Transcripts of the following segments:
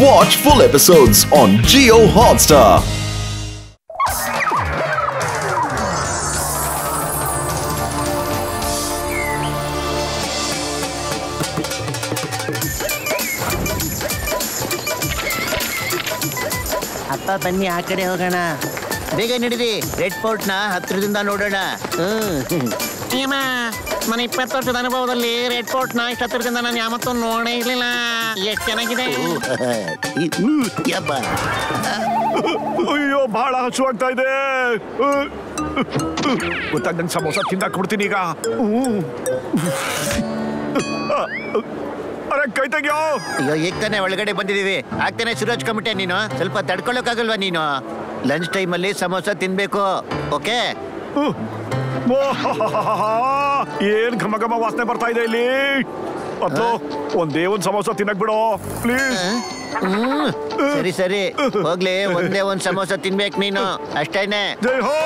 Watch full episodes on Jio Hotstar. ಅಪ್ಪ ಬನ್ನಿ ಆ ಕಡೆ ಹೋಗೋಣ. ಬೇಗ ನಡೀರಿ, ರೆಡ್ ಫೋರ್ಟ್ ನ ಹತ್ತಿರದಿಂದ ನೋಡೋಣ. ನನ್ನ 20 ವರ್ಷದ ಅನುಭವದಲ್ಲಿ ರೆಡ್ ಫೋರ್ಟ್ ನ ಇಷ್ಟ ಹತ್ತಿರದಿಂದ ನಾನು ಯಾವತ್ತೂ ನೋಡೇ ಇರ್ಲಿಲ್ಲ. ಎಷ್ಟು ಚೆನ್ನಾಗಿದೆ. ಅಯ್ಯೋ, ಬಹಳ ಹಸುವಾಗ್ತಾ ಇದೆ. ಗೊತ್ತಾಗ ನನ್ ಸಮೋಸ ತಿಂದಾಕ್ಬಿಡ್ತೀನಿ ಈಗ. ಅರೆ ಕೈ ತೆಗಿಯೋ. ಅಯ್ಯೋ, ಈಗ ತಾನೇ ಒಳಗಡೆ ಬಂದಿದೀವಿ, ಆಗ್ತಾನೆ ಶುರು ಹಚ್ಕೊಂಬಿಟ್ಟೆ. ನೀನು ಸ್ವಲ್ಪ ತಡ್ಕೊಳ್ಳೋಕ್ಕಾಗಲ್ವಾ? ನೀನು ಲಂಚ್ ಟೈಮಲ್ಲಿ ಸಮೋಸ ತಿನ್ಬೇಕು, ಓಕೆ? ಏನ್ ಘಮ ಘಮ ವಾಸನೆ ಬರ್ತಾ ಇದೆ ಇಲ್ಲಿ. ಮತ್ತು ಒಂದೇ ಒಂದ್ ಸಮೋಸ ತಿನ್ನಕ್ ಬಿಡೋ ಪ್ಲೀಸ್. ಸರಿ ಸರಿ, ಹೋಗ್ಲಿ. ಒಂದೇ ಒಂದ್ ಸಮೋಸ ತಿನ್ಬೇಕು ನೀನು, ಅಷ್ಟೇನೆ. ಜೈ ಹೋ.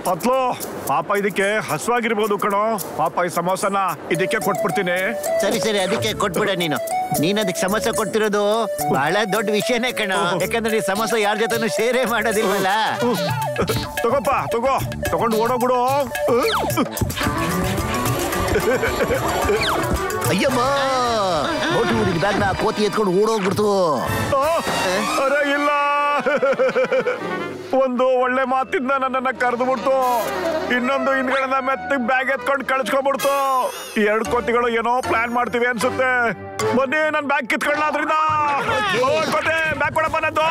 ಪತ್ಲು, ಪಾಪ ಇದಕ್ಕೆ ಹಸುವಾಗಿರ್ಬೋದು ಕಣೋ. ಪಾಪ ಈ ಸಮೋಸನ ಇದಕ್ಕೆ ಕೊಟ್ಬಿಡ್ತೀನಿ. ಸರಿ ಸರಿ, ಅದಕ್ಕೆ ಕೊಟ್ಬಿಡ. ನೀನ್ ಅದಕ್ಕೆ ಸಮೋಸ ಕೊಡ್ತಿರೋದು ಬಹಳ ದೊಡ್ಡ ವಿಷಯನೇ ಕಣೋ. ಯಾಕಂದ್ರೆ ಈ ಸಮೋಸ ಯಾರ ಜೊತೆನೂ ಶೇರೇ ಮಾಡೋದಿಲ್ವಲ್ಲ. ತಗೋಪ್ಪ, ತಗೊಂಡು ಓಡೋಗ್ಬಿಡು. ಅಯ್ಯಮ್ಮ, ಬ್ಯಾಗ್ನ ಕೋತಿ ಎತ್ಕೊಂಡು ಓಡೋಗ್ಬಿಡ್ತು. ಅರೆ ಇಲ್ಲ, ಒಂದು ಒಳ್ಳೆ ಮಾತಿಂದ ನನ್ನನ್ನ ಕರೆದ್ಬಿಡ್ತು, ಇನ್ನೊಂದು ಹಿಂದ್ಗಡೆ ಮೆತ್ತಗ್ ಬ್ಯಾಗ್ ಎತ್ಕೊಂಡು ಕಳಿಸ್ಕೊಂಡ್ಬಿಡ್ತು. 2 ಕೋತಿಗಳು ಏನೋ ಪ್ಲಾನ್ ಮಾಡ್ತೀವಿ ಅನ್ಸುತ್ತೆ. ಬನ್ನಿ, ನನ್ ಬ್ಯಾಗ್ ಕಿತ್ಕೊಳ್ಳ. ಅದ್ರಿಂದ ಕೋತಿ ಬ್ಯಾಗ್ ಕೊಡ ಬಂದದ್ದು.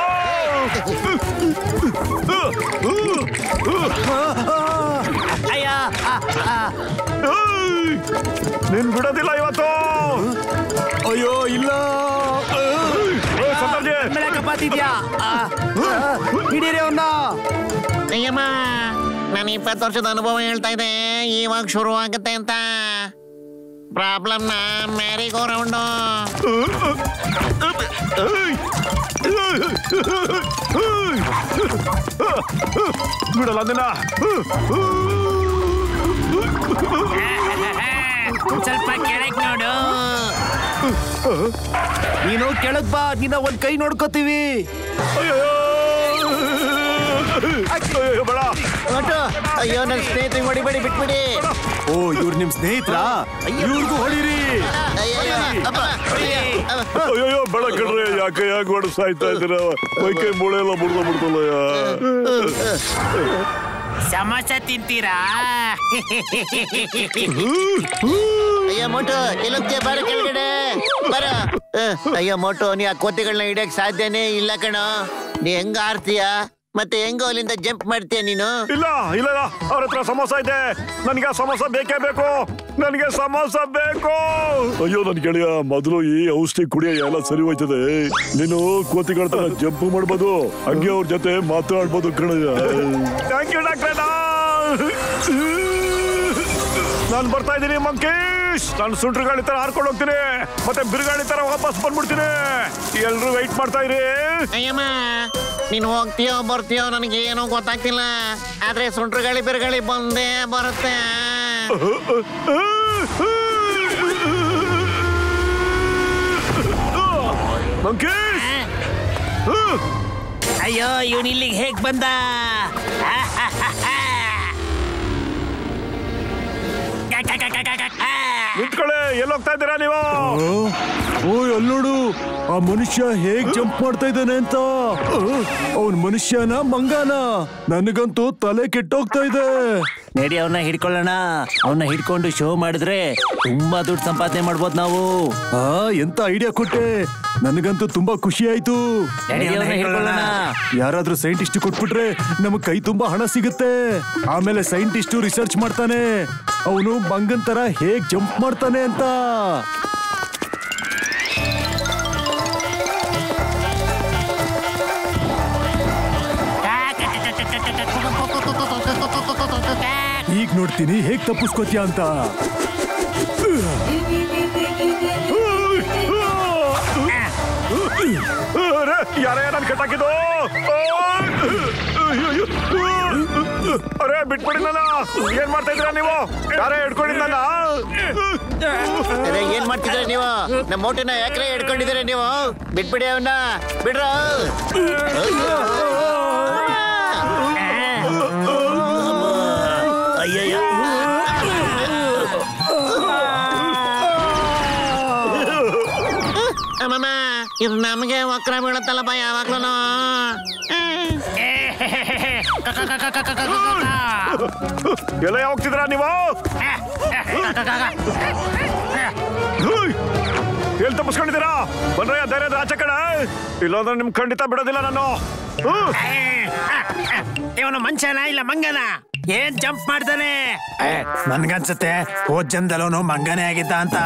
ನೀನ್ ಬಿಡೋದಿಲ್ಲ ಇವತ್ತು. ಅಯ್ಯೋ ಇಲ್ಲ, ಹಿಡೀರಿ ಅವನ್ನ. ಅಯ್ಯಮ್ಮ, ನಾನು 20 ವರ್ಷದ ಅನುಭವ ಹೇಳ್ತಾ ಇದೆ, ಇವಾಗ ಶುರು ಆಗುತ್ತೆ ಅಂತ. ಪ್ರಾಬ್ಲಮ್ನ ಮ್ಯಾರಿ ಗೋ ರೌಂಡು. ಬಿಡಲ್ಲ ದಿನ. ಸ್ವಲ್ಪ ಕೆಳಗೆ ನೋಡು. ನೀನು ಕೆಳಗ್ ಬಾ, ನಿನ್ನ ಒಂದ್ ಕೈ ನೋಡ್ಕೋತೀವಿ. ಅಯ್ಯೋ, ನನ್ನ ಸ್ನೇಹಿತರಿಗೆ ಹೊಡಿಬೇಡಿ, ಬಿಟ್ಬಿಡಿ. ಓ, ಇವ್ರು ನಿಮ್ ಸ್ನೇಹಿತರ? ಇವ್ರಿಗೂ ಹೊಡೀರಿ. ಅಯ್ಯೋ ಬೇಡ ಕಣ್ರಿ, ಯಾಕೆ ಹೊಡಿಸ್ತಾ ಇದ್ದೀರ? ಕೈ ಮೂಳೆ ಎಲ್ಲ ಮುಡ್ದಲ್ಲ. ಸಮೋಸ ತಿಂತೀರಾ? ಅಯ್ಯೋ ಮೋಟು, ಎಲ್ಲೋಗ್ತೀಯ? ಬಾರ ಕೆಳಗಡೆ ಬರ. ಅಯ್ಯೋ ಮೋಟು, ನೀ ಆ ಕೋತಿಗಳನ್ನ ಹಿಡಿಯಕ್ ಸಾಧ್ಯನೇ ಇಲ್ಲ ಕಣ. ನೀ ಹೆಂಗ ಆರ್ತೀಯ, ಮತ್ತೆ ಹೆಂಗ ಅಲ್ಲಿಂದ ಜಂಪ್ ಮಾಡ್ತೀಯ ನೀನು? ಇಲ್ಲ, ಅವ್ರ ಹತ್ರ ಸಮೋಸ ಇದೆ. ನನಗೆ ಸಮೋಸ ಬೇಕೇ ಬೇಕು. ನನಗೆ ಸಮೋಸ ಬೇಕು. ಅಯ್ಯೋ ನನ್ ಗೆಳೆಯ, ಮೊದಲು ಈ ಔಷಧಿ ಕುಡಿಯ ಎಲ್ಲ ಸರಿ ಹೋಯ್ತದೆ. ನೀನು ಕೋತಿಗಳ ತರ ಜಂಪ್ ಮಾಡ್ಬೋದು, ಹಂಗೆ ಅವ್ರ ಜೊತೆ ಮಾತಾಡ್ಬೋದು ಕಣಯ್ಯ. Thank you doctor. ನಾನು ಬರ್ತಾ ಇದ್ದೀನಿ ಮಂಕೀಶ್. ನಾನು ಸುಂಟ್ರ ಗಾಳಿ ತರ ಹಾರ್ಕೊಂಡು ಹೋಗ್ತೀನಿ, ಮತ್ತೆ ಬಿರುಗಾಳಿ ತರ ವಾಪಸ್ ಬಂದ್ಬಿಡ್ತೀನಿ. ಎಲ್ರು ವೆಯ್ಟ್ ಮಾಡ್ತಾ ಇರಿ. ಅಯ್ಯಮ್ಮ, ನೀನು ಹೋಗ್ತೀಯೋ ಬರ್ತೀಯೋ ನನಗೆ ಏನೋ ಗೊತ್ತಾಗ್ತಿಲ್ಲ. ಆದ್ರೆ ಸುಂಟ್ರ ಗಾಳಿ ಬಿರುಗಾಳಿ ಬಂದೇ ಬರುತ್ತೆ. ಮಂಕೀಶ್, ಅಯ್ಯೋ, ಇವನು ಇಲ್ಲಿಗೆ ಹೇಗ್ ಬಂದ? ನಿಂತ್ಕೊಳ್ಳಿ, ಎಲ್ಲೋಗ್ತಾ ಇದ್ದೀರಾ ನೀವು? ಓ, ಅಲ್ಲಿ ನೋಡು, ಆ ಮನುಷ್ಯ ಹೇಗ್ ಜಂಪ್ ಮಾಡ್ತಾ ಇದ್ದಾನೆ ಅಂತ. ಅವನ್ ಮನುಷ್ಯನ ಮಂಗಾನ? ನನಗಂತೂ ತಲೆ ಕೆಟ್ಟೋಗ್ತಾ ಇದೆ. ನಡಿ, ಅವನ್ನ ಹಿಡ್ಕೊಳ್ಳೋಣ. ಅವನ್ನ ಹಿಡ್ಕೊಂಡು ಶೋ ಮಾಡಿದ್ರೆ ತುಂಬಾ ದುಡ್ಡು ಸಂಪಾದನೆ ಮಾಡ್ಬೋದು ನಾವು. ಎಂತ ಐಡಿಯಾ ಕೊಟ್ಟೆ, ನನಗಂತೂ ತುಂಬಾ ಖುಷಿ ಆಯ್ತು. ಯಾರಾದ್ರೂ ಸೈಂಟಿಸ್ಟ್ ಕೊಟ್ಬಿಟ್ರೆ ನಮಗ್ ಕೈ ತುಂಬಾ ಹಣ ಸಿಗುತ್ತೆ. ಆಮೇಲೆ ಸೈಂಟಿಸ್ಟ್ ರಿಸರ್ಚ್ ಮಾಡ್ತಾನೆ, ಅವನು ಮಂಗನ್ ತರ ಹೇಗ್ ಜಂಪ್ ಮಾಡ್ತಾನೆ ಅಂತ. ಈಗ ನೋಡ್ತೀನಿ ಹೇಗ್ ತಪ್ಪಿಸ್ಕೋತೀಯ ಅಂತ. ಯಾರೇ ನನ್ ಕಟ್ಟಾಕಿದ್ದು ಅರೇ ಬಿಟ್ಬಿಡಿ ನನ್ನ ಏನ್ ಮಾಡ್ತಾ ಇದ್ರ ನೀವು ಯಾರೇ ಹಿಡ್ಕೊಂಡಿದ್ದ ಏನ್ ಮಾಡ್ತಿದ್ರ ನೀವು ನಮ್ಮ ಮೋಟನ ಯಾಕ್ರೆ ಹಿಡ್ಕೊಂಡಿದ್ದೀರ ನೀವು ಬಿಟ್ಬಿಡಿ ಅವನ್ನ ಬಿಡ್ರ ಅಯ್ಯಯ್ಯ ಅಮ್ಮಮ್ಮ ಇದು ನಮಗೆ ವಕ್ರ ಬೀಳತ್ತಲ್ಲಪ್ಪ ಯಾವಾಗ್ಲೂ ಎಲ್ಲ ಹೋಗ್ತಿದ್ರ ನೀವು ಎಲ್ಲಿ ತಪ್ಪಿಸ್ಕೊಂಡಿದ್ದೀರಾ ಬಂದ್ರೆ ಧೈರ್ಯದ ಆಚೆ ಕಡೆ ಇಲ್ಲಾಂದ್ರೆ ನಿಮ್ ಖಂಡಿತ ಬಿಡೋದಿಲ್ಲ ನಾನು ಇವನು ಮನುಷ್ಯನ ಇಲ್ಲ ಮಂಗನ ಏನ್ ಜಂಪ್ ಮಾಡ್ತಾನೆ ನನ್ಗನ್ಸುತ್ತೆ ಹೋದ್ ಜನ್ದಲ್ಲೂ ಮಂಗನೇ ಆಗಿದ್ದ ಅಂತ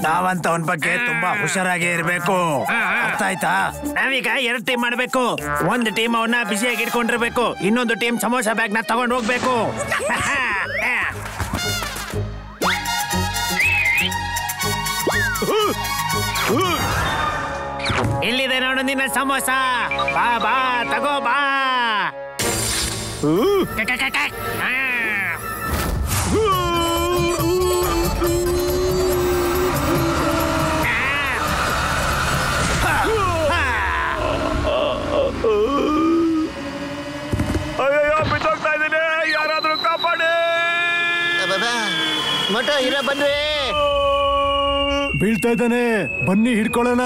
ನಾವಂತ ಅವನ ಬಗ್ಗೆ ತುಂಬಾ ಹುಷಾರಾಗಿ ಇರ್ಬೇಕು ಅರ್ಥ ಆಯ್ತಾ ನಾವೀಗ 2 ಟೀಮ್ ಮಾಡ್ಬೇಕು ಒಂದು ಟೀಮ್ ಅವನ್ನ ಬಿಸಿಯಾಗಿ ಇಟ್ಕೊಂಡಿರ್ಬೇಕು ಇನ್ನೊಂದು ಟೀಮ್ ಸಮೋಸ ಬ್ಯಾಗ್ ನ ತಗೊಂಡ್ ಹೋಗ್ಬೇಕು ಇಲ್ಲಿದೆ ನೋಡು ನಿನ್ನ ಸಮೋಸ ಬಾ ಬಾ ತಗೋ ಬಾ ಅಯ್ಯೋ ಬಿದ್ದೋಗ್ತಾ ಇದ್ದೀನಿ ಯಾರಾದ್ರೂ ಕಾಪಾಡಿ ಮೋಟ ಇರ ಬನ್ರಿ ಬೀಳ್ತಾ ಇದ್ದಾನೆ ಬನ್ನಿ ಹಿಡ್ಕೊಳ್ಳೋಣ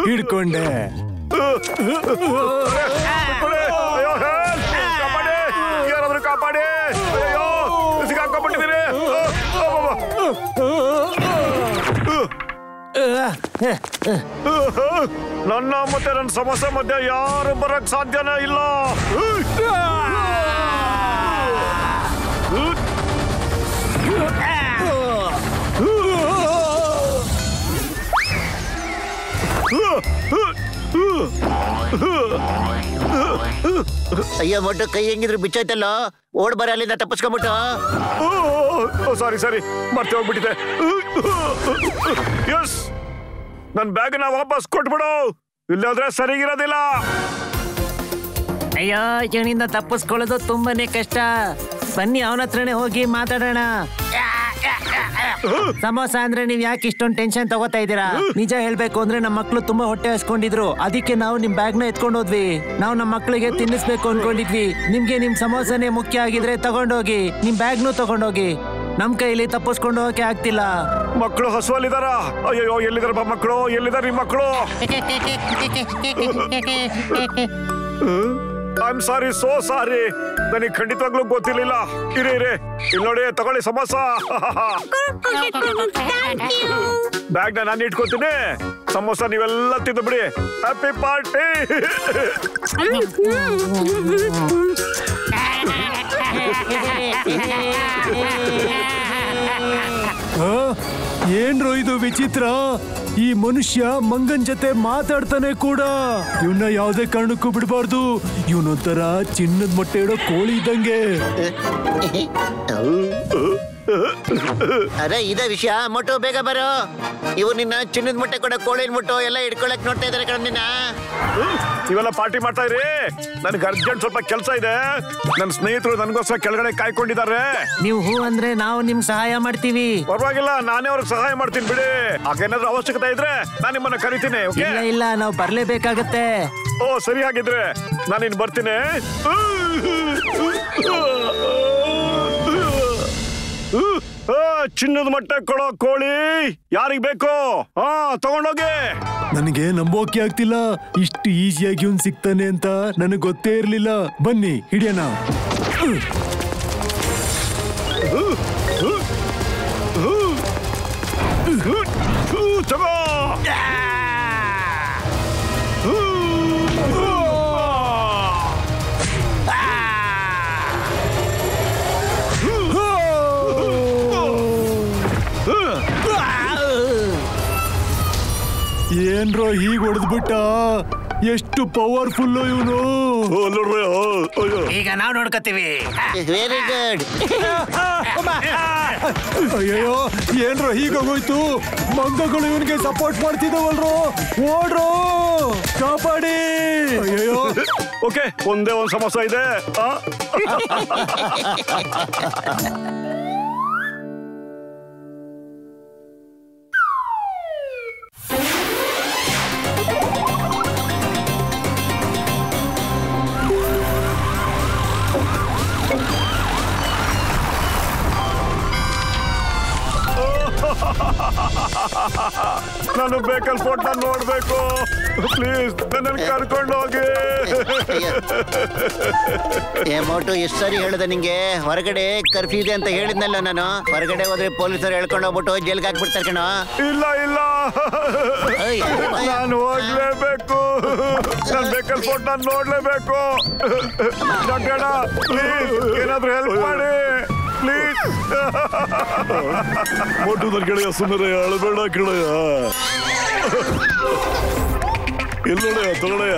ಹಿಡ್ಕೊಂಡೆ ಅಯ್ಯೋ ಕಾಪಾಡಿ ಯಾರಾದ್ರೂ ಕಾಪಾಡಿ ಅಯ್ಯೋ ಸಿಗಾಕೊಂಡ್ಬಿಟ್ಟಿದ್ದೀರಿ ನನ್ನ ಮತ್ತೆ ನನ್ನ ಸಮಸ್ಯೆ ಮಧ್ಯೆ ಯಾರು ಬರಕ್ ಸಾಧ್ಯನೇ ಇಲ್ಲ ಅಯ್ಯೋ ಮೊಟ್ಟ ಕೈ ಹೆಂಗಿದ್ರು ಬಿಚ್ಚೋಯ್ತಲ್ಲ ಓಡ್ ಬರ ಅಲ್ಲಿಂದ ತಪ್ಪಿಸ್ಕೊಂಬಿಟ್ಟು ಸಾರಿ ಸಾರಿ ಮತ್ತೆ ಹೋಗ್ಬಿಟ್ಟಿದೆ ಎಸ್ ನನ್ ಬ್ಯಾಗ್ನ ವಾಪಸ್ ಕೊಟ್ಬಿಡು ಇಲ್ಲಾದ್ರೆ ಸರಿಗಿರೋದಿಲ್ಲ ಅಯ್ಯೋ ಇವನಿಂದ ತಪ್ಪಿಸ್ಕೊಳ್ಳೋದು ತುಂಬಾನೇ ಕಷ್ಟ ಬನ್ನಿ ಅವನ ಹತ್ರನೇ ಹೋಗಿ ಮಾತಾಡೋಣ ಸಮೋಸ ಅಂದ್ರೆ ನೀವ್ ಯಾಕೆ ಇಷ್ಟೊಂದು ಟೆನ್ಷನ್ ತಗೋತಾ ಇದ್ದೀರಾ ನಿಜ ಹೇಳ್ಬೇಕು ಅಂದ್ರೆ ನಮ್ಮ ಮಕ್ಳು ತುಂಬಾ ಹೊಟ್ಟೆ ಹಸ್ಕೊಂಡಿದ್ರು ಅದಕ್ಕೆ ನಾವು ನಿಮ್ ಬ್ಯಾಗ್ ನ ಎತ್ಕೊಂಡು ಹೋದ್ವಿ ನಾವು ನಮ್ಮ ಮಕ್ಳಿಗೆ ತಿನ್ನಿಸ್ಬೇಕು ಅನ್ಕೊಂಡಿದ್ವಿ ನಿಮ್ಗೆ ನಿಮ್ ಸಮೋಸನೇ ಮುಖ್ಯ ಆಗಿದ್ರೆ ತಗೊಂಡೋಗಿ ನಿಮ್ ಬ್ಯಾಗ್ನು ತಗೊಂಡೋಗಿ ನಮ್ ಕೈಲಿ ತಪ್ಪಿಸ್ಕೊಂಡು ಹೋಗಕ್ಕೆ ಆಗ್ತಿಲ್ಲ ಮಕ್ಕಳು ಹಸುವಲ್ಲಿದಾರ ಅಯ್ಯೋ ಎಲ್ಲಿದಾರ ಮಕ್ಕಳು ಎಲ್ಲಿದಾರ ನಿಮ್ ಮಕ್ಕಳು I am sorry so sorry ನನಗೆ ಖಂಡಿತವಾಗ್ಲೂ ಗೊತ್ತಿರ್ಲಿಲ್ಲ ಇರಿ ಇಲ್ಲಿ ನೋಡಿ ತಗೊಳ್ಳಿ ಸಮೋಸ ಬ್ಯಾಗ್ ನಾನು ಇಟ್ಕೊತೀನಿ ಸಮೋಸ ನೀವೆಲ್ಲ ತಿಂದು ಬಿಡಿ ಹ್ಯಾಪಿ ಪಾರ್ಟಿ ಏನ್ರೋ ಇದು ವಿಚಿತ್ರ ಈ ಮನುಷ್ಯ ಮಂಗನ್ ಜೊತೆ ಮಾತಾಡ್ತಾನೆ ಕೂಡ ಇವನ್ನ ಯಾವ್ದೇ ಕಾರಣಕ್ಕೂ ಬಿಡಬಾರ್ದು ಇವನೊಂಥರ ಚಿನ್ನದ ಮೊಟ್ಟೆ ಇಡೋ ಕೋಳಿ ಇದ್ದಂಗೆ ಅರೆ ಇದೇ ವಿಷಯ ಮೊಟ್ಟು ಬೇಗ ಬರೋ ಇವು ನಿನ್ನ ಚಿನ್ನದ ಮೊಟ್ಟೆ ಕೊಡ ಕೋಳಿನ ಮುಟ್ಟು ಎಲ್ಲ ಇಟ್ಕೊಳಕ್ ನೋಡ್ತಾ ಇದಾರೆ ಕಣ ನಿನ್ನ ನೀವೆಲ್ಲ ಪಾರ್ಟಿ ಮಾಡ್ತಾ ಇದ್ರಿ ನನ್ಗೆ ಅರ್ಜೆಂಟ್ ಸ್ವಲ್ಪ ಕೆಲಸ ಇದೆ ನನ್ನ ಸ್ನೇಹಿತರು ನನಗೋಸ್ಕರ ಕೆಳಗಡೆ ಕಾಯ್ಕೊಂಡಿದ್ದಾರೆ ನೀವು ಹೂ ಅಂದ್ರೆ ನಾವು ನಿಮ್ ಸಹಾಯ ಮಾಡ್ತೀವಿ ಪರವಾಗಿಲ್ಲ ನಾನೇ ಅವ್ರಿಗೆ ಸಹಾಯ ಮಾಡ್ತೀನಿ ಬಿಡಿ ಹಾಗೇನಾದ್ರೂ ಅವಶ್ಯಕತೆ ಇದ್ರೆ ನಾನು ನಿಮ್ಮನ್ನ ಕರಿತೀನಿ ಇಲ್ಲ ಇಲ್ಲ ನಾವು ಬರ್ಲೇಬೇಕಾಗತ್ತೆ ಓ ಸರಿ ಹಾಗಿದ್ರೆ ನಾನಿನ್ ಬರ್ತೀನಿ ಚಿನ್ನದ ಮೊಟ್ಟೆ ಕೊಡೋ ಕೋಳಿ ಯಾರಿಗ್ ಬೇಕು ತಗೊಂಡೋಗಿ ನನಗೆ ನಂಬೋಕೆ ಆಗ್ತಿಲ್ಲ ಇಷ್ಟು ಈಸಿಯಾಗಿ ಇವ್ನ್ ಸಿಗ್ತಾನೆ ಅಂತ ನನಗೆ ಗೊತ್ತೇ ಇರ್ಲಿಲ್ಲ ಬನ್ನಿ ಹಿಡಿಯೋಣ ತಗೋ ಏನ್ರೋ ಹೀಗ್ ಹೊಡೆದ್ಬಿಟ್ಟ, ಎಷ್ಟು ಪವರ್ಫುಲ್ ಇವನು. ಈಗ ನಾವ್ ನೋಡ್ಕೋತೀವಿ. Very good. ಅಯ್ಯೋ ಏನ್ರೋ ಹೀಗೋಗೋಯ್ತು, ಮಂಗಗಳು ಇವನ್ಗೆ ಸಪೋರ್ಟ್ ಮಾಡ್ತಿದ್ದಾವಲ್ರೋ, ಓಡ್ರೋ ಕಾಪಾಡಿ. ಅಯ್ಯೋ ಓಕೆ, ಒಂದೇ ಒಂದ್ ಸಮಸ್ಯೆ ಇದೆ. ನಾನು ಬೇಕಲ್ ಫೋರ್ಟ್ ನೋಡ್ಬೇಕು, ಪ್ಲೀಸ್ ನನ್ನನ್ನು ಕರ್ಕೊಂಡು ಹೋಗಿ. ಮೋಟು ಎಷ್ಟು ಸರಿ ಹೇಳಿದೆ ನಿಂಗೆ, ಹೊರಗಡೆ ಕರ್ಫ್ಯೂ ಇದೆ ಅಂತ ಹೇಳಿದ್ನಲ್ಲ ನಾನು. ಹೊರಗಡೆ ಹೋದ್ರೆ ಪೊಲೀಸರು ಹೇಳ್ಕೊಂಡು ಹೋಗ್ಬಿಟ್ಟು ಜೈಲ್ಗೆ ಹಾಕ್ಬಿಡ್ತಾರೆ ಕಣೋ. ಇಲ್ಲ ಇಲ್ಲ, ನಾನು ಹೋಗ್ಲೇಬೇಕು. ನಾನು ಬೇಕಲ್ ಫೋರ್ಟ್ ನೋಡ್ಲೇಬೇಕು. ಪ್ಲೀಸ್ ಏನಾದ್ರೂ ಹೆಲ್ಪ್ ಮಾಡಿ ಪ್ಲೀಸ್. ಮೋಟು ನನ್ನ ಗೆಳೆಯ, ಸುಮ್ಮನೆ ಅಳಬೇಡ ಗೆಳೆಯ. ಎಲ್ಲೋಳೆಯ ತಗೊಳೆಯ.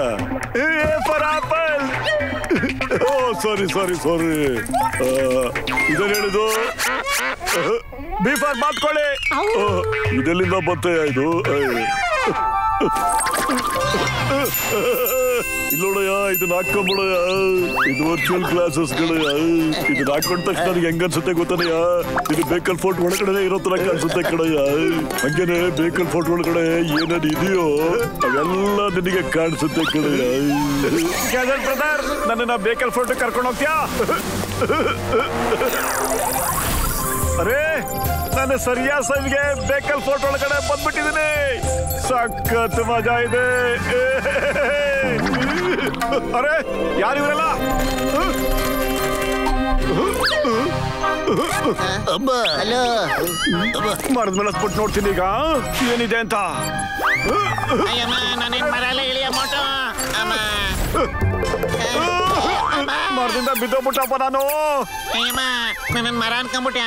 For apple. ಓ ಸಾರಿ ಸಾರಿ ಸಾರಿ, ಇದೇನು ಹೇಳಿದ್ದು? B for ಬಾತ್ಕೊಳ್ಳಿ. ಇದೆಲ್ಲಿಂದ ಬತ್ತೆ ಇದು? ಇಲ್ಲೋಡಯ್ಯ, ಇದನ್ನ ಹಾಕೊಂಬಿಡಯ್ಯ. ಇದು ವರ್ಚುವಲ್ ಕ್ಲಾಸಸ್ ಗಳಯ್ಯ. ಇದನ್ನ ಹಾಕೊಂಡ ತಕ್ಷಣ ನನಗೆ ಹೆಂಗ ಅನ್ಸುತ್ತೆ ಗೊತ್ತನೆಯ? ಇದು ಬೇಕಲ್ ಫೋರ್ಟ್ ಒಳಗಡೆ ಇರೋ ತರ ಅನ್ಸುತ್ತೆ ಕಣಯ್ಯ. ಹಂಗೇನೆ ಬೇಕಲ್ ಫೋರ್ಟ್ ಒಳಗಡೆ ಏನೇನು ಇದೆಯೋ ಅವೆಲ್ಲ ನಿನಗೆ ಕಾಣಿಸುತ್ತೆ ಕಣಯ್ಯ. ಬ್ರದರ್, ನನ್ನ ಬೇಕಲ್ ಫೋರ್ಟ್ ಕರ್ಕೊಂಡು ಹೋಗ್ತೀಯಾ? ಅರೇ, ನಾನು ಸರಿಯಾದ ಸಮಯಕ್ಕೆ ಬೇಕಲ್ ಫೋರ್ಟ್ ಒಳಗಡೆ ಬಂದ್ಬಿಟ್ಟಿದ್ದೀನಿ. ಸಖತ್ ಮಜಾ ಇದೆ. ಅರೆ, ಯಾರು ಇವರೆಲ್ಲ? ಹಲೋ, ಮರದ ಮೇಲೆ ಸ್ಪುಟ್ ನೋಡ್ತೀನಿ ಈಗ ಏನಿದೆ ಅಂತ. ನಾನೇನ್ ಮರಲ್ಲ ಇಳಿಯ ಮೋಟು. ಮರದಿಂದ ಬಿದ್ದೋಗ್ಬಿಟ್ಟಪ್ಪ ನಾನು. ನನ್ನ ಮರ ಅನ್ಕೊಂಬಿಟ್ಟ.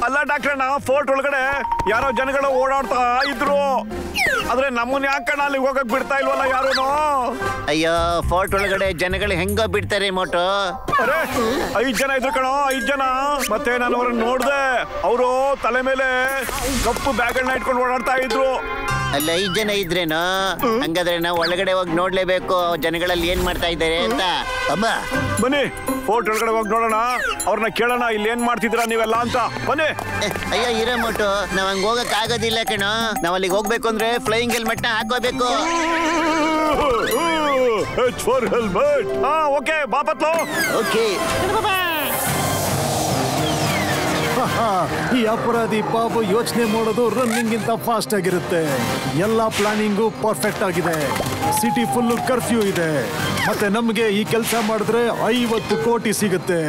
ಅಲ್ಲ ಡಾಕ್ಟ್ರಣ್ಣ, ಫೋರ್ಟ್ ಒಳಗಡೆ ಯಾರೋ ಜನಗಳು ಓಡಾಡ್ತಾ ಇದ್ರು. ಆದ್ರೆ ನಮ್ಮನ್ನ ಯಾಕಣ್ಣ ಅಲ್ಲಿ ಹೋಗಕ್ ಬಿಡ್ತಾ ಇಲ್ವಲ್ಲ ಯಾರು? ಅಯ್ಯೋ, ಫೋರ್ಟ್ ಒಳಗಡೆ ಜನಗಳು ಹೆಂಗೋ ಬಿಡ್ತಾರೆ ಮೋಟು. ಅರೆ, 5 ಜನ ಇದ್ರು ಕಣೋ, 5 ಜನ. ಮತ್ತೆ ನಾನು ಅವ್ರನ್ನ ನೋಡ್ದೆ, ಅವರು ತಲೆ ಮೇಲೆ ಕಪ್ಪು ಬ್ಯಾಗ್ಗಳನ್ನ ಇಟ್ಕೊಂಡು ಓಡಾಡ್ತಾ ಇದ್ರು. ಅಲ್ಲಿ 5 ಜನ ಇದ್ರೇನು? ಹಂಗಾದ್ರೆ ನಾವು ಒಳಗಡೆ ಹೋಗಿ ನೋಡ್ಲೇಬೇಕು ಜನಗಳಲ್ಲಿ ಏನ್ ಮಾಡ್ತಾ ಇದ್ದಾರೆ ಅಂತ. ಅಮ್ಮ ಬನ್ನಿ, ಫೋರ್ಟ್ ಒಳಗಡೆ ಹೋಗಿ ನೋಡೋಣ, ಅವ್ರನ್ನ ಕೇಳೋಣ ಇಲ್ಲಿ ಏನ್ ಮಾಡ್ತಿದ್ರ ನೀವೆಲ್ಲ ಅಂತ. ಬನ್ನಿ. ಅಯ್ಯೋ ಇರೋ ಮೋಟು, ನಾವ್ ಹಂಗ ಹೋಗಕ್ ಆಗೋದಿಲ್ಲ ಕಣೋ. ನಾವ್ ಅಲ್ಲಿಗೆ ಹೋಗ್ಬೇಕು ಅಂದ್ರೆ ಫ್ಲೈಯಿಂಗ್ ಹೆಲ್ಮೆಟ್ ಹಾಕೋಬೇಕು. ಓಕೆ ಬಾಪತ್ಲು. ಓಕೆ. ಈ ಅಪರಾಧಿ ಪಾಪ ಯೋಚನೆ ಮಾಡೋದು ರನ್ನಿಂಗ್ ಗಿಂತ ಫಾಸ್ಟ್ ಆಗಿರುತ್ತೆ. ಎಲ್ಲಾ ಪ್ಲಾನಿಂಗು ಪರ್ಫೆಕ್ಟ್ ಆಗಿದೆ. ಸಿಟಿ ಫುಲ್ ಕರ್ಫ್ಯೂ ಇದೆ. ಮತ್ತೆ ನಮ್ಗೆ ಈ ಕೆಲಸ ಮಾಡಿದ್ರೆ 50 ಕೋಟಿ ಸಿಗುತ್ತೆ.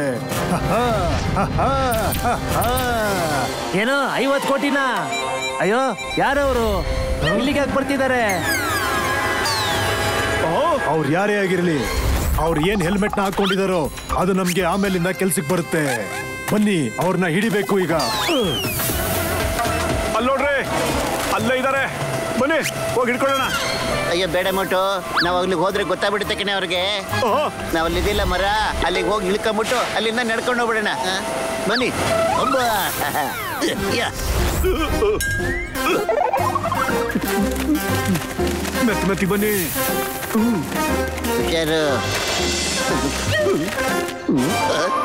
ಏನೋ 50 ಕೋಟಿನಾ? ಅಯ್ಯೋ, ಯಾರವರು ಇಲ್ಲಿಗೆ ಯಾಕೆ ಬರ್ತಿದ್ದಾರೆ? ಅವ್ರು ಯಾರೇ ಆಗಿರ್ಲಿ, ಅವ್ರು ಏನ್ ಹೆಲ್ಮೆಟ್ ನ ಹಾಕೊಂಡಿದಾರೋ ಅದು ನಮ್ಗೆ ಆಮೇಲಿಂದ ಕೆಲ್ಸಕ್ಕೆ ಬರುತ್ತೆ. ಬನ್ನಿ, ಅವ್ರನ್ನ ಹಿಡಿಬೇಕು ಈಗ. ಅಲ್ಲೋಡ್ರಿ, ಅಲ್ಲೇ ಇದಾರೆ. ಬನ್ನಿ, ಹೋಗಿ ಹಿಡ್ಕೊಳ್ಳೋಣ. ಅಯ್ಯೋ ಬೇಡ ಮೋಟು, ನಾವ್ ಅಲ್ಲಿಗೆ ಹೋದ್ರೆ ಗೊತ್ತಾಗ್ಬಿಡುತ್ತೆ ಕಣೆ ಅವ್ರಿಗೆ. ನಾವ್ ಅಲ್ಲಿದ್ದಿಲ್ಲ ಮರ, ಅಲ್ಲಿಗೆ ಹೋಗಿ ಇಳ್ಕೊಂಬಿಟ್ಟು ಅಲ್ಲಿಂದ ನಡ್ಕೊಂಡು ಹೋಗ್ಬಿಡೋಣ. ಬನ್ನಿ. ಒಬ್ಬ ಮೆತ್ತಿ ಬನ್ನಿ. ಯಾರು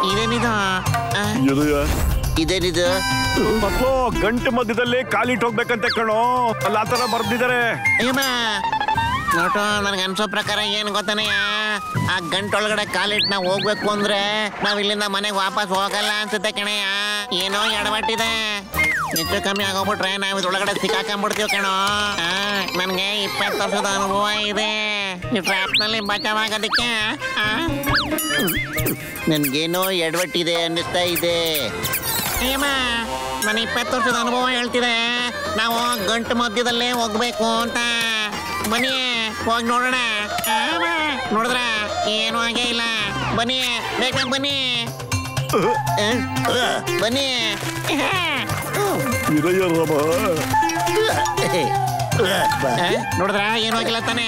ಇದೇನಿದು? ಇದೇನಿದು? ಮಕ್ಕಳು ಗಂಟು ಮಧ್ಯದಲ್ಲಿ ಕಾಲಿಟ್ಟು ಹೋಗ್ಬೇಕಂತೆ ಕಣೋ, ಅಲ್ಲಿ ಆತರ ಬರ್ದಿದ್ದಾರೆ. ಅಯ್ಯಮ್ಮ ನೋಟು, ನನ್ಗೆ ಅನ್ಸೋ ಪ್ರಕಾರ ಏನ್ ಗೊತ್ತಾನೆಯ, ಆ ಗಂಟೊಳಗಡೆ ಕಾಲಿಟ್ಟು ನಾವು ಹೋಗ್ಬೇಕು ಅಂದ್ರೆ ನಾವ್ ಇಲ್ಲಿಂದ ಮನೆಗೆ ವಾಪಸ್ ಹೋಗಲ್ಲ ಅನ್ಸುತ್ತೆ ಕಣಯ್ಯ. ಏನೋ ಎಡವಟ್ಟಿದೆ. ಹೆಚ್ಚು ಕಮ್ಮಿ ಆಗೋಗ್ಬಿಟ್ರೆ ನಾವ್ ಇದ್ರೊಳಗಡೆ ಸಿಕ್ಕಾಕೊಂಡ್ಬಿಡ್ತೀವಿ ಕಣೋ. ನನ್ಗೆ 20 ವರ್ಷದ ಅನುಭವ ಇದೆ ಈ ಟ್ರ್ಯಾಪ್ ನಲ್ಲಿ ಬಚಾವಾಗೋದಕ್ಕೆ. ನನ್ಗೇನೋ ಎಡವಟ್ಟಿದೆ ಅನ್ನಿಸ್ತಾ ಇದೆ. ಅಯ್ಯಮ್ಮ, ನಾನು 20 ವರ್ಷದ ಅನುಭವ ಹೇಳ್ತಿದೆ. ನಾವು ಗಂಟು ಮಧ್ಯದಲ್ಲೇ ಹೋಗ್ಬೇಕು ಅಂತ. ಬನ್ನಿ, ಹೋಗಿ ನೋಡೋಣ. ನೋಡಿದ್ರ ಏನು ಹಾಗೆ ಇಲ್ಲ. ಬನ್ನಿ, ಬೇಗ ಬನ್ನಿ. ಬನ್ನಿ. ನೋಡಿದ್ರ ಏನೂ ಆಗಿಲ್ಲ ತಾನೆ.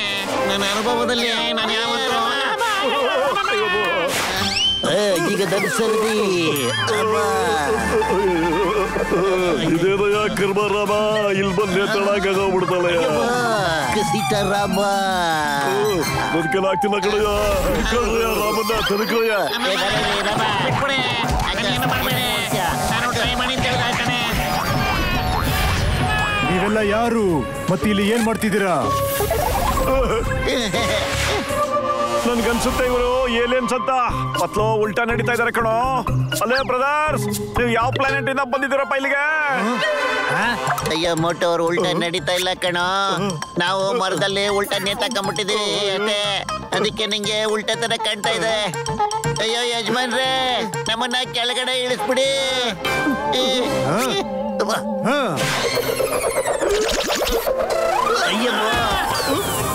ನನ್ನ ಅನುಭವದಲ್ಲಿ ನಾನು ಯಾವತ್ತು ಈಗ ಧರಿಸಲ್ರಿ ಇದೇನಯ್ಯ ಕರ್ಮ ರಾಮ, ಇಲ್ಲಿ ಬಂದು ತಳಾಗೋಗ್ಬಿಡ್ತಾಳಯ್ಯ. ಸೀತಾರಾಮ ಬದುಕಲ್ಲ ಆಗ್ತಿಲ್ಲ ಕಡೆಯ ರಾಮನ್ನ ತನಕಯ್ಯ. ನೀವೆಲ್ಲ ಯಾರು ಮತ್ತೆ ಇಲ್ಲಿ ಏನ್ ಮಾಡ್ತಿದ್ದೀರಾ? ನನ್ಗನ್ಸುತ್ತೆ ಇವರು ಏಲಿಯನ್ಸ್ ಅಂತ. ಮತ್ಲೋ ಉಲ್ಟಾ ನಡೀತಾ ಇದಾರೆ ಕಣೋ. ಅಲ್ಲೇ ಬ್ರದರ್ಸ್, ನೀವು ಯಾವ ಪ್ಲಾನೆಟ್ ಇಂದ ಬಂದಿದ್ದೀರಪ್ಪ ಇಲ್ಲಿಗೆ? ಅಯ್ಯೋ ಮೋಟೋ ಅವ್ರು ಉಲ್ಟಾ ನಡೀತಾ ಇಲ್ಲ ಕಣೋ. ನಾವು ಮರದಲ್ಲಿ ಉಲ್ಟಾ ನೇತಾಕೊಂಡ್ಬಿಟ್ಟಿದೀವಿ ಅಷ್ಟೇ. ಅದಕ್ಕೆ ನಿಂಗೆ ಉಲ್ಟಾ ತರ ಕಾಣ್ತಾ ಇದೆ. ಅಯ್ಯೋ ಯಜಮಾನ್ರೆ, ನಮ್ಮನ್ನ ಕೆಳಗಡೆ ಇಳಿಸ್ಬಿಡಿ.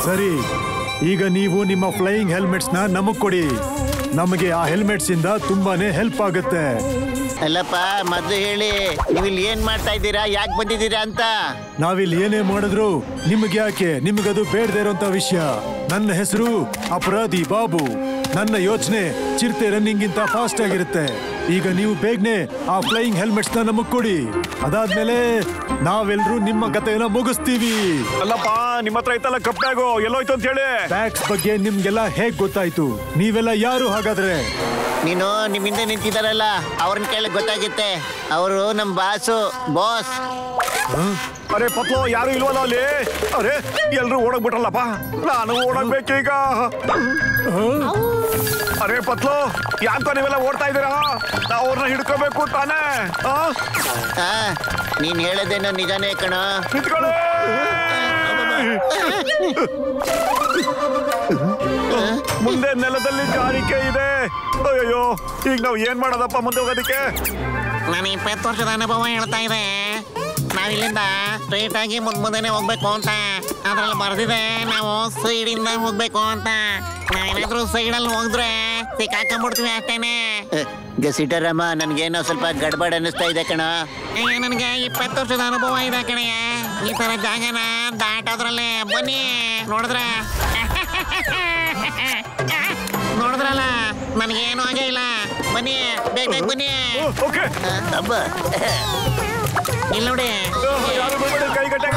ಸರಿ, ಈಗ ನೀವು ನಿಮ್ಮ ಫ್ಲೈಯಿಂಗ್ ಹೆಲ್ಮೆಟ್ಸ್ ನ ನಮಗ್ ಕೊಡಿ. ನಮಗೆ ಆ ಹೆಲ್ಮೆಟ್ಸ್ ಇಂದ ತುಂಬಾನೇ ಹೆಲ್ಪ್ ಆಗುತ್ತೆ. ಅಲ್ಲಪ್ಪ, ಮೊದ್ಲು ಹೇಳಿ, ನೀವು ಇಲ್ಲಿ ಏನ್ ಮಾಡ್ತಾ ಇದ್ದೀರಾ, ಯಾಕೆ ಬಂದಿದ್ದೀರಾ ಅಂತ? ನಾವಿಲ್ಲಿ ಏನೇ ಮಾಡಿದ್ರು ನಿಮ್ಗೆ ಯಾಕೆ? ನಿಮ್ಗದು ಬೇಡದೇ ಇರೋಂತ ವಿಷಯ. ನನ್ನ ಹೆಸರು ಅಪರಾಧಿ ಬಾಬು. ನನ್ನ ಯೋಚನೆ ಚಿರತೆ ರನ್ನಿಂಗ್ ಗಿಂತ ಫಾಸ್ಟ್ ಆಗಿರುತ್ತೆ. ಈಗ ನೀವು ಬೇಗನೆ ಆ ಫ್ಲೈಯಿಂಗ್ ಹೆಲ್ಮೆಟ್ಸ್ ನ ನಮಗ್ ಕೊಡಿ. ಅದಾದ್ಮೇಲೆ ನಾವೆಲ್ಲರೂ ನಿಮ್ಮ ಕಥೆಯನ್ನ ಮುಗಿಸ್ತೀವಿ. ಅಲ್ಲಪ್ಪ, ನಿಮ್ಮ ಹತ್ರ ಐತಲ್ಲ ಕಪ್ ಬ್ಯಾಗು, ಎಲ್ಲೋಯ್ತು ಅಂತ ಹೇಳಿ. ಬ್ಯಾಗ್ಸ್ ಬಗ್ಗೆ ನಿಮ್ಗೆಲ್ಲ ಹೇಗ್ ಗೊತ್ತಾಯ್ತು? ನೀವೆಲ್ಲ ಯಾರು ಹಾಗಾದ್ರೆ? ನೀನು ನಿಮ್ಮಿಂದ ನಿಂತಿದ್ದಾರಲ್ಲ, ಅವ್ರನ್ನ ಕೇಳಿ ಗೊತ್ತಾಗುತ್ತೆ. ಅವರು ನಮ್ ಬಾಸ್. ಅರೆ ಪತ್ಲೋ, ಯಾರು ಇಲ್ವಲ್ಲ ಅಲ್ಲಿ? ಅರೆ ಎಲ್ರು ಓಡೋಗ್ಬಿಟ್ರಲ್ಲಪ್ಪ, ನಾನು ಓಡೋಗ್ಬೇಕೀಗ. ಅರೆ ಪತ್ಲೋ, ಯಾಕೋ ನೀವೆಲ್ಲ ಓಡ್ತಾ ಇದ್ದೀರಾ? ನಾವು ಅವ್ರನ್ನ ಹಿಡ್ಕೋಬೇಕು ತಾನೇ? ನೀನ್ ಹೇಳೋದೇನೋ ನಿಜಾನೇ ಕಣ. ನಿಂತ್ಕೊಳ್ಳಿ. ಮುಂದೆ ನೆಲದಲ್ಲಿ ಜಾರಿಕೆ ಇದೆ. ಅಯ್ಯೋ, ಈಗ ನಾವು ಏನ್ ಮಾಡೋದಪ್ಪ ಮುಂದೆ ಹೋಗೋದಕ್ಕೆ? ನಾನು 20 ವರ್ಷದ ಅನುಭವ ಹೇಳ್ತಾ ಇದೆ. ನಾವಿಲ್ಲಿಂದ ಸ್ಟ್ರೈಟ್ ಆಗಿ ಮುಂದೆನೆ ಹೋಗ್ಬೇಕು ಅಂತ. ಅದ್ರಲ್ಲಿ ಬರ್ದಿದೆ ನಾವು ಸೈಡ್ ಇಂದ ಹೋಗ್ಬೇಕು ಅಂತ. ನಾವೇನಾದ್ರೂ ಸೈಡ್ ಅಲ್ಲಿ ಹೋದ್ರೆ ಸಿಕ್ಕಾಕೊಂಡ್ಬಿಡ್ತೀವಿ ಅಷ್ಟೇನೆ. ಸೀತಾರಾಮ, ನನ್ಗೇನೋ ಸ್ವಲ್ಪ ಗಡ್ಬಡ್ ಅನ್ನಿಸ್ತಾ ಇದೆ ಕಣ. ನನ್ಗೆ 20 ವರ್ಷದ ಅನುಭವ ಇದೆ ಕಣಯ್ಯ. ಈ ತರ ಜಾಗನ ದಾಟೋದ್ರಲ್ಲೇ. ಬನ್ನಿ, ನೋಡಿದ್ರಲ್ಲ, ನನಗೇನು ಆಗೇ ಇಲ್ಲ. ಬನ್ನಿ, ಬೇಗ ಬನ್ನಿ. ಇಲ್ಲ ನೋಡಿ, ಕೈ ಗಟ್ಟೆ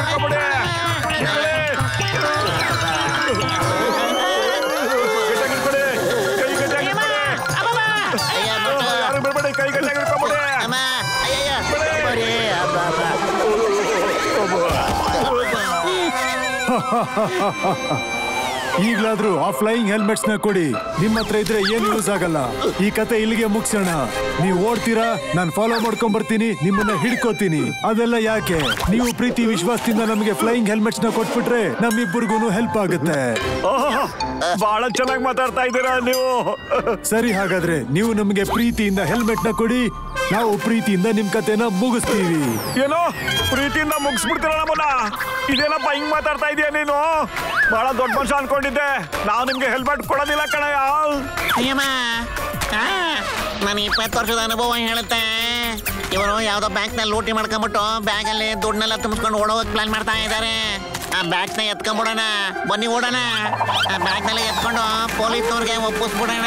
ಈಗ್ಲಾದ್ರೂ ಆ ಫ್ಲೈಯಿಂಗ್ ಹೆಲ್ಮೆಟ್ಸ್ ನ ಕೊಡಿ. ನಿಮ್ಮ ಹತ್ರ ಇದ್ರೆ ಏನು ಯೂಸ್ ಆಗಲ್ಲ. ಈ ಕತೆ ಇಲ್ಲಿಗೆ ಮುಗಿಸೋಣ. ನೀವು ಓಡ್ತೀರಾ, ನಾನು ಫಾಲೋ ಮಾಡ್ಕೊಂಡ್ ಬರ್ತೀನಿ, ನಿಮ್ಮನ್ನ ಹಿಡ್ಕೋತೀನಿ. ಅದೆಲ್ಲ ಯಾಕೆ? ನೀವು ಪ್ರೀತಿ ವಿಶ್ವಾಸದಿಂದ ನಮಗೆ ಫ್ಲೈಯಿಂಗ್ ಹೆಲ್ಮೆಟ್ಸ್ ನ ಕೊಟ್ಬಿಟ್ರೆ ನಮ್ಮಿಬ್ಬರಿಗೂ ಹೆಲ್ಪ್ ಆಗುತ್ತೆ. ಬಹಳ ಚೆನ್ನಾಗಿ ಮಾತಾಡ್ತಾ ಇದ್ದೀರಾ ನೀವು. ಸರಿ, ಹಾಗಾದ್ರೆ ನೀವು ನಮಗೆ ಪ್ರೀತಿಯಿಂದ ಹೆಲ್ಮೆಟ್ ನ ಕೊಡಿ. ನಾವು ಪ್ರೀತಿಯಿಂದ ನಿಮ್ ಕತೆನ ಮುಗಿಸ್ತೀವಿ. ಏನೋ ಪ್ರೀತಿಯಿಂದ ಮುಗಿಸ್ಬಿಡ್ತೀರ ನಮ್ಮನ್ನ? ಇದೇನಪ್ಪ ಹಿಂಗ್ ಮಾತಾಡ್ತಾ ಇದೀಯ ನೀನು? ಬಹಳ ದೊಡ್ಡ ಮನುಷ್ಯ ಅನ್ಕೊಂಡಿದ್ದೆ. ನಾವು ನಿಮ್ಗೆ ಹೆಲ್ಮೆಟ್ ಕೊಡೋದಿಲ್ಲ ಕಣಯ್ಯ. ಅಯ್ಯಮ್ಮ, ನಾನು 20 ವರ್ಷದ ಅನುಭವ ಹೇಳುತ್ತೆ. ಇವರು ಯಾವ್ದೋ ಬ್ಯಾಂಕ್ ನಲ್ಲಿ ಲೂಟಿ ಮಾಡ್ಕೊಂಡ್ಬಿಟ್ಟು ಬ್ಯಾಗಲ್ಲಿ ದುಡ್ಡನ್ನೆಲ್ಲ ತುಂಬಿಸ್ಕೊಂಡು ಓಡೋಗಕ್ ಪ್ಲಾನ್ ಮಾಡ್ತಾ ಇದ್ದಾರೆ. ಆ ಬ್ಯಾಗ್ ನ ಎತ್ಕೊಂಡ್ಬಿಡೋಣ, ಬನ್ನಿ ಓಡೋಣ. ಆ ಬ್ಯಾಗ್ ನಲ್ಲಿ ಎತ್ಕೊಂಡು ಪೊಲೀಸ್ನವ್ರಿಗೆ ಒಪ್ಪಿಸ್ಬಿಡೋಣ.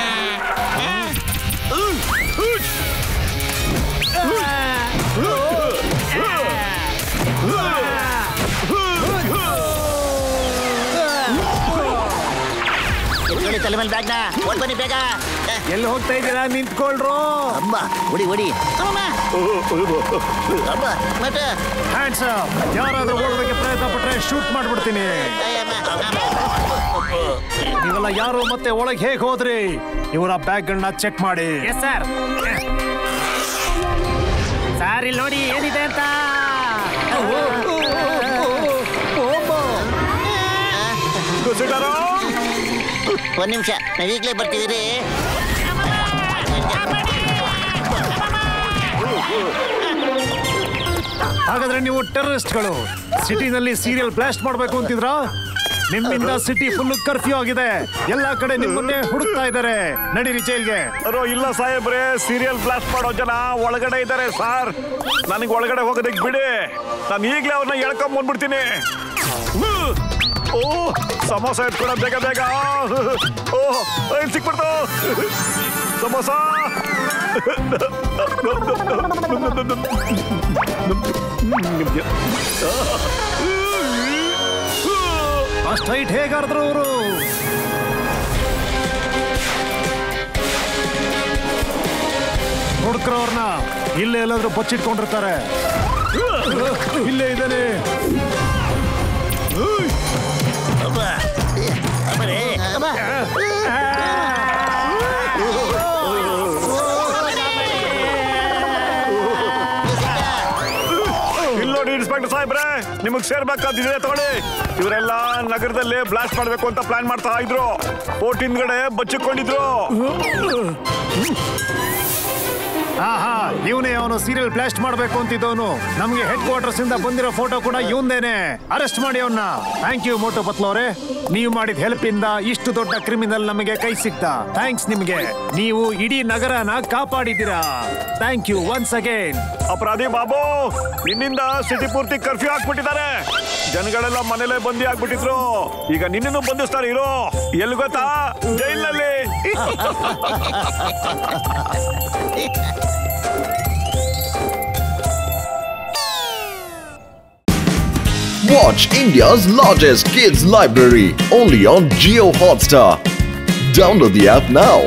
ತಲೆ ಮೇಲೆ ಬ್ಯಾಗ್ ನ ಓಡ್ ಬನ್ನಿ ಬೇಗ. ಎಲ್ಲಿ ಹೋಗ್ತಾ ಇದ್ದೀರಾ? ನಿಂತ್ಕೊಳ್ರು. ಅಮ್ಮ, ಹೊಡಿ ಅಮ್ಮ. ಮತ್ತೆ ಹ್ಯಾಂಡ್ಸ್ ಅಪ್. ಯಾರಾದ್ರೂ ಓಡೋದಕ್ಕೆ ಪ್ರಯತ್ನ ಪಟ್ರೆ ಶೂಟ್ ಮಾಡ್ಬಿಡ್ತೀನಿ. ನೀವೆಲ್ಲ ಯಾರು ಮತ್ತೆ ಒಳಗೆ ಹೇಗೆ ಹೋದ್ರಿ? ಇವರ ಬ್ಯಾಗ್ ಗಳನ್ನ ಚೆಕ್ ಮಾಡಿ. ಸರ್, ಇಲ್ಲಿ ನೋಡಿ ಏನಿದೆ ಅಂತ. ಒಂದ್ ನಿಮಿಷ, ನಾವೀಗ್ಲೇ ಬರ್ತಿದ್ದೀರಿ. ಹಾಗಾದ್ರೆ ನೀವು ಟೆರರಿಸ್ಟ್ಗಳು ಸಿಟಿನಲ್ಲಿ ಸೀರಿಯಲ್ ಬ್ಲಾಸ್ಟ್ ಮಾಡ್ಬೇಕು ಅಂತಿದ್ರಾ? ನಿಮ್ಮಿಂದ ಸಿಟಿ ಫುಲ್ ಕರ್ಫ್ಯೂ ಆಗಿದೆ. ಎಲ್ಲಾ ಕಡೆ ನಿಮ್ಮನ್ನೇ ಹುಡುಕ್ತಾ ಇದ್ದಾರೆ. ನಡೀರಿ ಜೈಲ್ಗೆ. ಇಲ್ಲ ಸಾಹೇಬ್ರೆ, ಸೀರಿಯಲ್ ಬ್ಲಾಸ್ಟ್ ಮಾಡೋ ಜನ ಒಳಗಡೆ ಇದ್ದಾರೆ ಸರ್. ನನಗೆ ಒಳಗಡೆ ಹೋಗೋದಕ್ಕೆ ಬಿಡಿ. ನಾನು ಈಗಲೇ ಅವ್ರನ್ನ ಎಳ್ಕೊಂಡ್ ಬಂದ್ಬಿಡ್ತೀನಿ. ಓ ಸಮೋಸ ಎತ್ಕೊಡ ಬೇಗ ಬೇಗ. ಓ ಇಲ್ಲಿ ಸಿಕ್ಬಿಡ್ತು ಸಮೋಸ. ಅಷ್ಟೈಟ್ ಹೇಗಾದ್ರು ಅವರು. ಹುಡುಕ್ರವ್ರನ್ನ ಇಲ್ಲೇ ಎಲ್ಲಾದ್ರೂ ಬಚ್ಚಿಟ್ಕೊಂಡಿರ್ತಾರೆ. ಇಲ್ಲೇ ಇದ್ದಾನೆ. ಇಲ್ಲಿ ನೋಡಿ ಇನ್ಸ್ಪೆಕ್ಟರ್ ಸಾಹೇಬ್ರೆ, ನಿಮಗ್ ಸೇರ್ಬೇಕಾದಿದೆ ತಗೊಳ್ಳಿ. ಇವರೆಲ್ಲ ನಗರದಲ್ಲಿ ಬ್ಲಾಸ್ಟ್ ಮಾಡ್ಬೇಕು ಅಂತ ಪ್ಲಾನ್ ಮಾಡ್ತಾ ಇದ್ರು. ಕೋರ್ಟ್ ಹಿಂದ್ಗಡೆ ಬಚ್ಚಿಕೊಂಡಿದ್ರು. ಆಹಾ, ಇವನೇ ಅವನು ಸೀರಿಯಲ್ ಬ್ಲಾಸ್ಟ್ ಮಾಡ್ಬೇಕು ಅಂತಿದ್ದವನು. ನಮ್ಗೆ ಹೆಡ್ ಕ್ವಾರ್ಟರ್ಸ್ ಇಂದ ಬಂದಿರೋ ಫೋಟೋ ಕೂಡ ಇವಂದೇನೆ. ಅರೆಸ್ಟ್ ಮಾಡಿ ಅವನ್ನ. ಥ್ಯಾಂಕ್ ಯು ಮೋಟು ಪತ್ಲು ಅವರೇ, ನೀವು ಮಾಡಿದ ಹೆಲ್ಪ್ ಇಂದ ಇಷ್ಟು ದೊಡ್ಡ ಕ್ರಿಮಿನಲ್ ನಮಗೆ ಕೈ ಸಿಕ್ತ. ಥ್ಯಾಂಕ್ಸ್ ನಿಮ್ಗೆ. ನೀವು ಇಡೀ ನಗರನ ಕಾಪಾಡಿದ್ದೀರಾ. Thank you once again. ಅಪರಾಧಿ ಬಾಬು, ನಿನ್ನಿಂದ ಸಿಟಿ ಪೂರ್ತಿ ಕರ್ಫ್ಯೂ ಹಾಕ್ಬಿಟ್ಟಿದ್ದಾರೆ. ಜನಗಳೆಲ್ಲ ಮನೇಲೆ ಬಂದಿ ಆಗ್ಬಿಟ್ಟಿದ್ರು. ಈಗ ನಿನ್ನನ್ನು ಬಂಧಿಸ್ತಾರೆ. ಇರೋ ಎಲ್ಲಿ ಗೊತ್ತಾ? ಜೈಲಿನಲ್ಲಿ. Watch India's largest kids library only on Jio Hotstar. Download the app now.